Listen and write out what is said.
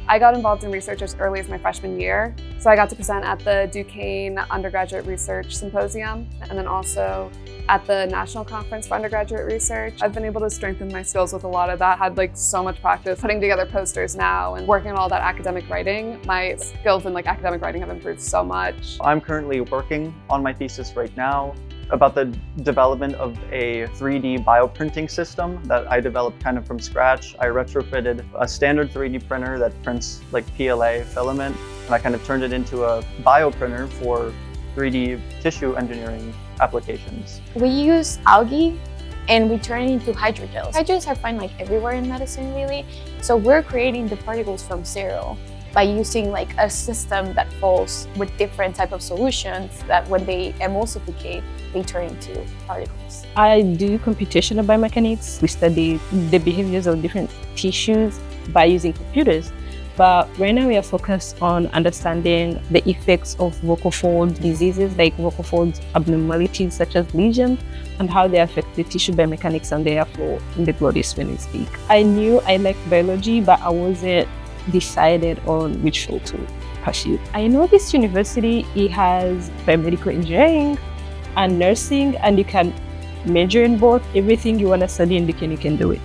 I got involved in research as early as my freshman year. So I got to present at the Duquesne Undergraduate Research Symposium and then also at the National Conference for Undergraduate Research. I've been able to strengthen my skills with a lot of that. Had so much practice putting together posters now and working on all that academic writing. My skills in academic writing have improved so much. I'm currently working on my thesis right now about the development of a 3D bioprinting system that I developed kind of from scratch. I retrofitted a standard 3D printer that prints PLA filament, and I kind of turned it into a bioprinter for 3D tissue engineering applications. We use algae and we turn it into hydrogels. Hydrogels are found everywhere in medicine, really. So we're creating the particles from zero by using a system that falls with different type of solutions that when they emulsificate, they turn into particles. I do computational biomechanics. We study the behaviors of different tissues by using computers. But right now we are focused on understanding the effects of vocal fold diseases, like vocal fold abnormalities such as lesions, and how they affect the tissue biomechanics and the airflow in the glottis when we speak. I knew I liked biology, but I wasn't decided on which field to pursue. I know this university, it has biomedical engineering and nursing, and you can major in both. Everything you want to study in Duquesne, you can do it.